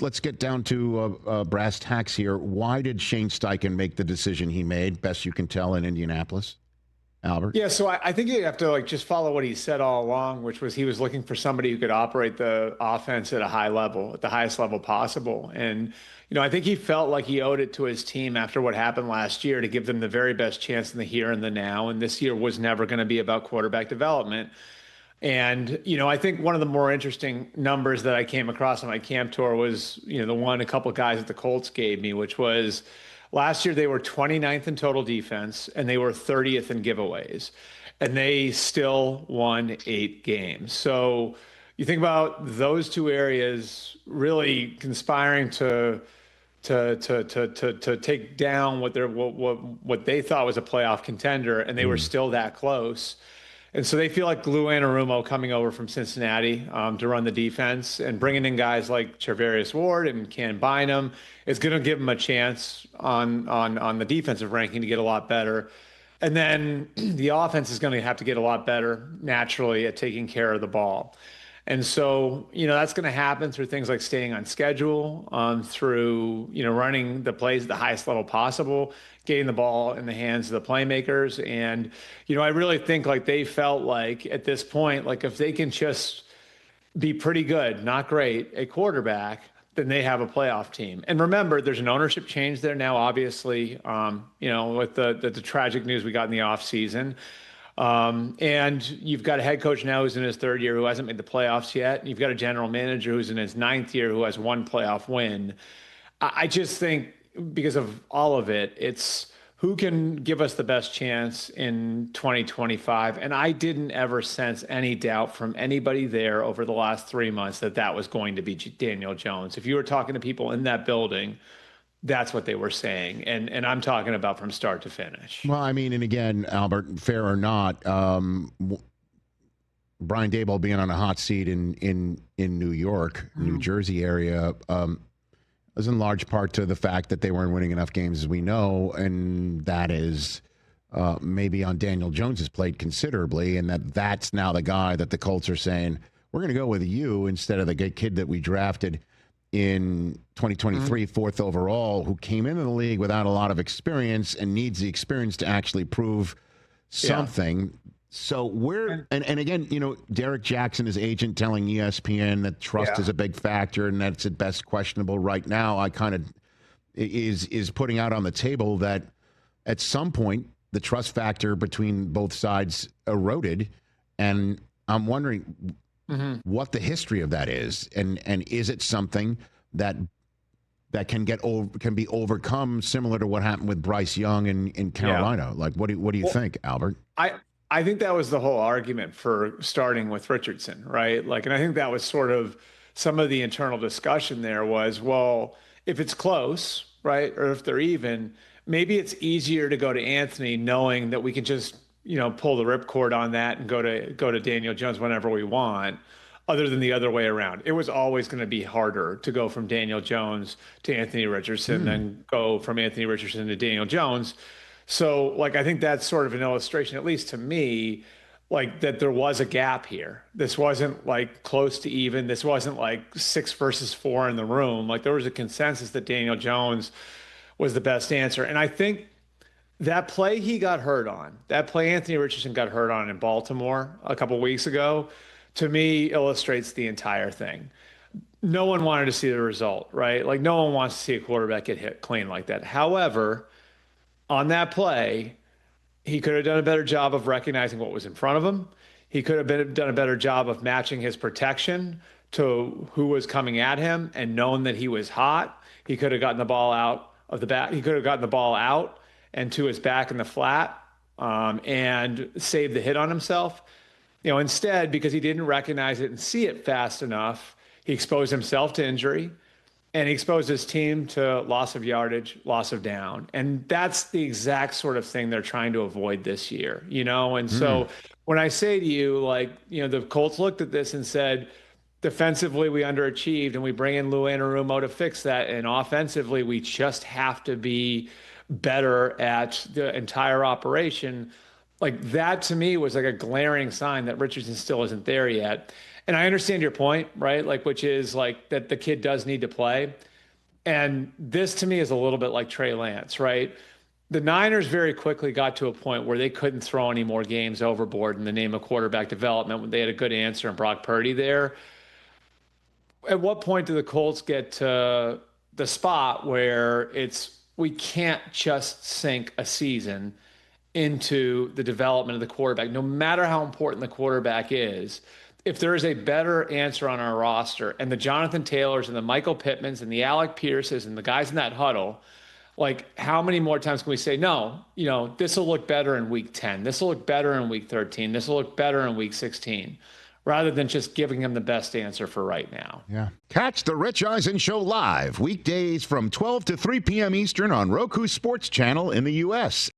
let's get down to brass tacks here. Why did Shane Steichen make the decision he made, best you can tell, in Indianapolis, Albert? Yeah, so I think you have to just follow what he said all along, which was he was looking for somebody who could operate the offense at a high level, at the highest level possible. And, I think he felt like he owed it to his team after what happened last year to give them the very best chance in the here and the now. And this year was never going to be about quarterback development. And, I think one of the more interesting numbers that I came across on my camp tour was, the one a couple of guys at the Colts gave me, which was last year they were 29th in total defense and they were 30th in giveaways. And they still won 8 games. So you think about those two areas really conspiring to take down what they thought was a playoff contender, and they were still that close. And so they feel like Lou Anarumo coming over from Cincinnati to run the defense and bringing in guys like Charvarius Ward and Ken Bynum is going to give them a chance on the defensive ranking to get a lot better. And then the offense is going to have to get a lot better naturally at taking care of the ball. And so, that's going to happen through things like staying on schedule, through, running the plays at the highest level possible, getting the ball in the hands of the playmakers. And, I really think like they felt like at this point, like if they can just be pretty good, not great, at quarterback, then they have a playoff team. And remember, there's an ownership change there now, obviously, with the tragic news we got in the offseason. And you've got a head coach now who's in his 3rd year who hasn't made the playoffs yet. And you've got a general manager who's in his 9th year who has 1 playoff win. I just think because of all of it, it's who can give us the best chance in 2025. And I didn't ever sense any doubt from anybody there over the last 3 months that was going to be Daniel Jones. If you were talking to people in that building, that's what they were saying. And I'm talking about from start to finish. Well, I mean, and again, Albert, fair or not, Brian Daboll being on a hot seat in New York, New Jersey area, was in large part to the fact that they weren't winning enough games, as we know, and that is maybe on Daniel Jones's plate considerably, and that's now the guy that the Colts are saying, we're going to go with you instead of the kid that we drafted in 2023, 4th overall, who came into the league without a lot of experience and needs the experience to actually prove something. Yeah. So and again, Derek Jackson, his agent, telling ESPN that trust is a big factor and that's at best questionable right now. I kind of is putting out on the table that at some point the trust factor between both sides eroded, and I'm wondering what the history of that is, and is it something that can be overcome, similar to what happened with Bryce Young in Carolina? Like, what do you think, Albert? I think that was the whole argument for starting with Richardson, right? Like, and I think that was sort of some of the internal discussion there was, well, if it's close, right, or if they're even, maybe it's easier to go to Anthony knowing that we can just pull the ripcord on that and go to Daniel Jones whenever we want, other than the other way around. It was always going to be harder to go from Daniel Jones to Anthony Richardson than go from Anthony Richardson to Daniel Jones. So, like, I think that's sort of an illustration, at least to me, like that there was a gap here. This wasn't like close to even. This wasn't like 6 versus 4 in the room. Like, there was a consensus that Daniel Jones was the best answer. And I think that play he got hurt on, that play Anthony Richardson got hurt on in Baltimore a couple weeks ago, to me illustrates the entire thing. No one wanted to see the result, right? Like, no one wants to see a quarterback get hit clean like that. However, on that play, he could have done a better job of recognizing what was in front of him. He could have done a better job of matching his protection to who was coming at him and known that he was hot. He could have gotten the ball out of the back. He could have gotten the ball out and to his back in the flat and saved the hit on himself. Instead, because he didn't recognize it and see it fast enough, he exposed himself to injury and he exposed his team to loss of yardage, loss of down. And that's the exact sort of thing they're trying to avoid this year, And so when I say to you, like, the Colts looked at this and said, defensively, we underachieved and we bring in Lou Anarumo to fix that. And offensively, we just have to be better at the entire operation. Like, that to me was like a glaring sign that Richardson still isn't there yet. And I understand your point, right? Like, which is like that the kid does need to play. And this to me is a little bit like Trey Lance, right? The Niners very quickly got to a point where they couldn't throw any more games overboard in the name of quarterback development when they had a good answer in Brock Purdy there. At what point do the Colts get to the spot where we can't just sink a season into the development of the quarterback, no matter how important the quarterback is? If there is a better answer on our roster, and the Jonathan Taylors and the Michael Pittmans and the Alec Pierces and the guys in that huddle, like, how many more times can we say, no, this will look better in week 10. This will look better in week 13. This will look better in week 16, rather than just giving them the best answer for right now. Yeah. Catch the Rich Eisen Show live weekdays from 12 to 3 p.m. Eastern on Roku Sports Channel in the U.S.